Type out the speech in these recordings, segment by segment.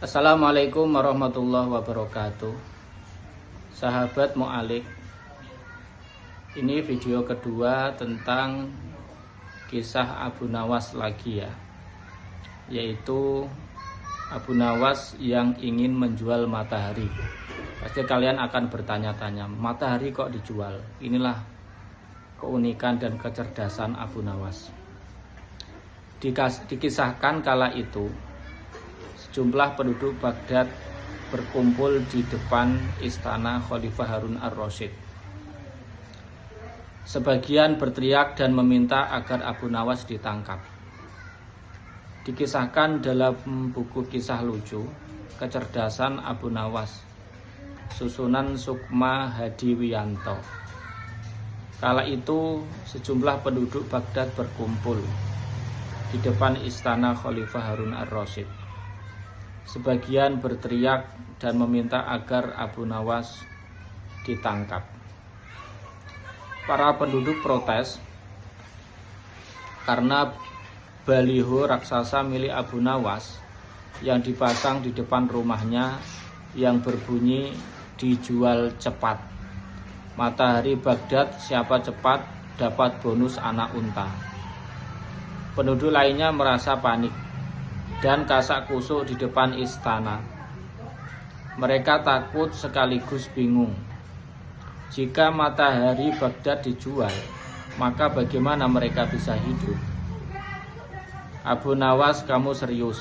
Assalamualaikum warahmatullahi wabarakatuh. Sahabat Mu'alik, ini video kedua tentang kisah Abu Nawas lagi ya, yaitu Abu Nawas yang ingin menjual matahari. Pasti kalian akan bertanya-tanya, matahari kok dijual? Inilah keunikan dan kecerdasan Abu Nawas. Dikisahkan kala itu sejumlah penduduk Baghdad berkumpul di depan istana Khalifah Harun ar-Rasyid. Sebagian berteriak dan meminta agar Abu Nawas ditangkap. Dikisahkan dalam buku kisah lucu Kecerdasan Abu Nawas, susunan Sukma Hadiwiyanto. Kala itu sejumlah penduduk Baghdad berkumpul di depan istana Khalifah Harun ar-Rasyid. Sebagian berteriak dan meminta agar Abu Nawas ditangkap. Para penduduk protes karena baliho raksasa milik Abu Nawas yang dipasang di depan rumahnya yang berbunyi dijual cepat. Matahari Baghdad, siapa cepat dapat bonus anak unta. Penduduk lainnya merasa panik dan kasak kusuk di depan istana. Mereka takut sekaligus bingung. Jika matahari Baghdad dijual, maka bagaimana mereka bisa hidup? Abu Nawas, kamu serius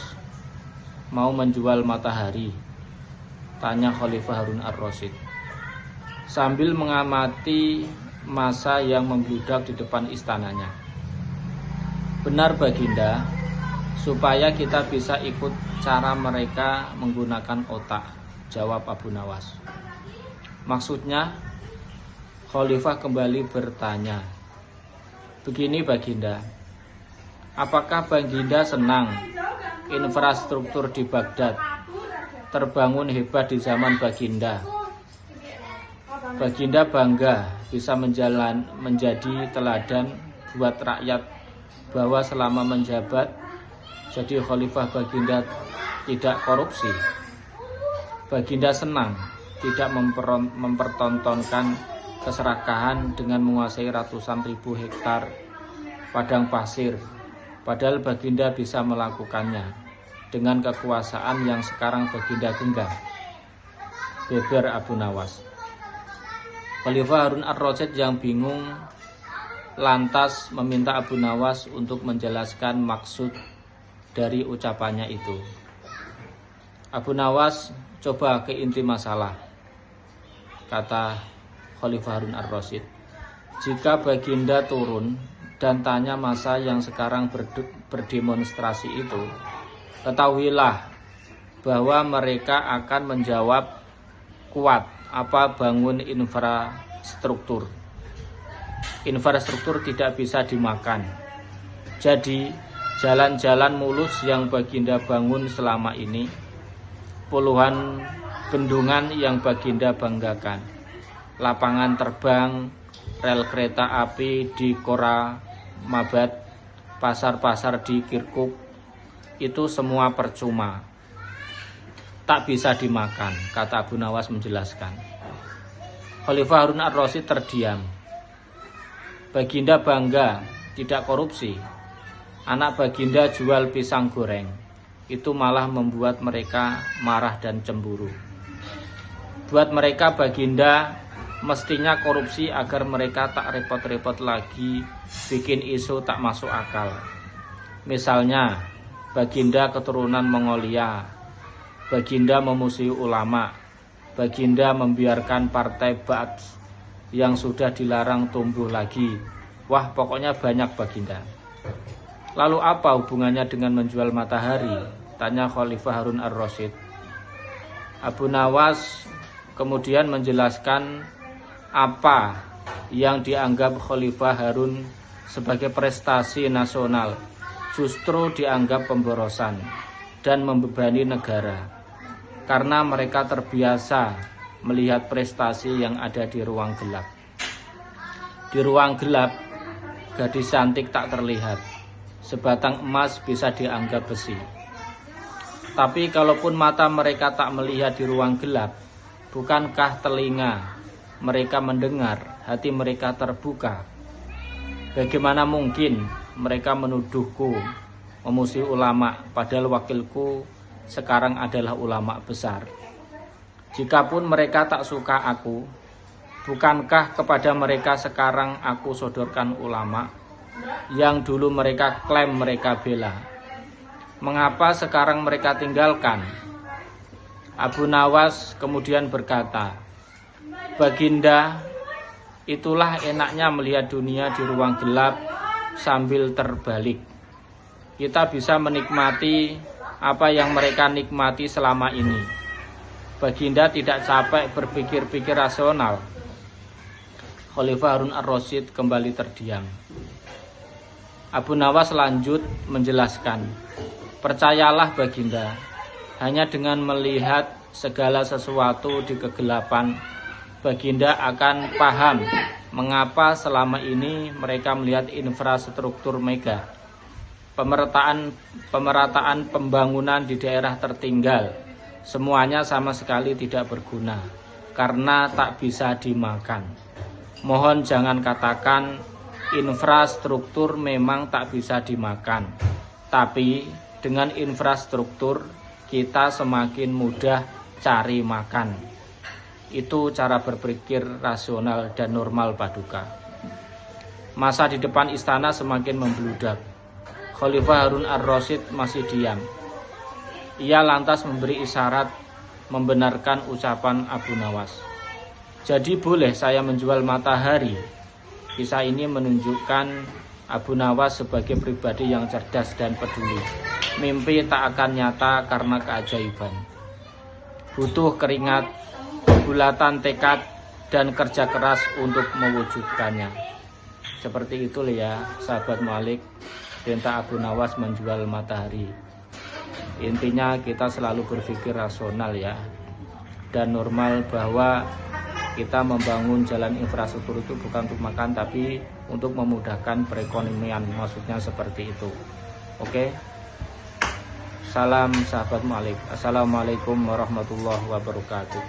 mau menjual matahari? Tanya Khalifah Harun ar-Rasyid sambil mengamati massa yang membludak di depan istananya. Benar Baginda, supaya kita bisa ikut cara mereka menggunakan otak, jawab Abu Nawas. Maksudnya? Khalifah kembali bertanya. Begini Baginda, apakah Baginda senang infrastruktur di Baghdad terbangun hebat di zaman Baginda? Baginda bangga bisa menjadi teladan buat rakyat bahwa selama menjabat jadi Khalifah Baginda tidak korupsi. Baginda senang tidak mempertontonkan keserakahan dengan menguasai ratusan ribu hektar padang pasir, padahal Baginda bisa melakukannya dengan kekuasaan yang sekarang Baginda genggam. Beber Abu Nawas. Khalifah Harun ar-Rasyid yang bingung lantas meminta Abu Nawas untuk menjelaskan maksud dari ucapannya itu. Abu Nawas, coba ke inti masalah, kata Khalifah Harun ar-Rasyid. Jika Baginda turun dan tanya massa yang sekarang berdemonstrasi itu, ketahuilah bahwa mereka akan menjawab kuat apa bangun infrastruktur. Infrastruktur tidak bisa dimakan. Jadi jalan-jalan mulus yang Baginda bangun selama ini, puluhan bendungan yang Baginda banggakan, lapangan terbang, rel kereta api di Koramabad, pasar-pasar di Kirkuk, itu semua percuma, tak bisa dimakan, kata Abu Nawas menjelaskan. Khalifah Harun ar-Rasyid terdiam. Baginda bangga tidak korupsi. Anak Baginda jual pisang goreng. Itu malah membuat mereka marah dan cemburu. Buat mereka Baginda mestinya korupsi agar mereka tak repot-repot lagi bikin isu tak masuk akal. Misalnya Baginda keturunan Mongolia, Baginda memusuhi ulama, Baginda membiarkan partai Ba'ath yang sudah dilarang tumbuh lagi. Wah, pokoknya banyak Baginda. Lalu apa hubungannya dengan menjual matahari? Tanya Khalifah Harun ar-Rasyid. Abu Nawas kemudian menjelaskan apa yang dianggap Khalifah Harun sebagai prestasi nasional justru dianggap pemborosan dan membebani negara, karena mereka terbiasa melihat prestasi yang ada di ruang gelap. Di ruang gelap, gadis cantik tak terlihat, sebatang emas bisa dianggap besi. Tapi kalaupun mata mereka tak melihat di ruang gelap, bukankah telinga mereka mendengar, hati mereka terbuka? Bagaimana mungkin mereka menuduhku memusuhi ulama, padahal wakilku sekarang adalah ulama besar? Jikapun mereka tak suka aku, bukankah kepada mereka sekarang aku sodorkan ulama yang dulu mereka klaim mereka bela? Mengapa sekarang mereka tinggalkan? Abu Nawas kemudian berkata, Baginda, itulah enaknya melihat dunia di ruang gelap sambil terbalik. Kita bisa menikmati apa yang mereka nikmati selama ini. Baginda tidak capek berpikir-pikir rasional. Khalifah Harun ar-Rasyid kembali terdiam. Abu Nawas lanjut menjelaskan, percayalah Baginda, hanya dengan melihat segala sesuatu di kegelapan, Baginda akan paham mengapa selama ini mereka melihat infrastruktur mega, pemerataan pembangunan di daerah tertinggal, semuanya sama sekali tidak berguna karena tak bisa dimakan. Mohon jangan katakan infrastruktur memang tak bisa dimakan, tapi dengan infrastruktur kita semakin mudah cari makan. Itu cara berpikir rasional dan normal Paduka. Masa di depan istana semakin membludak. Khalifah Harun ar-Rasyid masih diam. Ia lantas memberi isyarat membenarkan ucapan Abu Nawas. Jadi boleh saya menjual matahari? Kisah ini menunjukkan Abu Nawas sebagai pribadi yang cerdas dan peduli. Mimpi tak akan nyata karena keajaiban. Butuh keringat, bulatan tekad, dan kerja keras untuk mewujudkannya. Seperti itu ya sahabat Malik, perintah Abu Nawas menjual matahari. Intinya kita selalu berpikir rasional ya, dan normal bahwa kita membangun jalan infrastruktur itu bukan untuk makan tapi untuk memudahkan perekonomian, maksudnya seperti itu. Oke. Salam sahabat Malik. Assalamualaikum warahmatullahi wabarakatuh.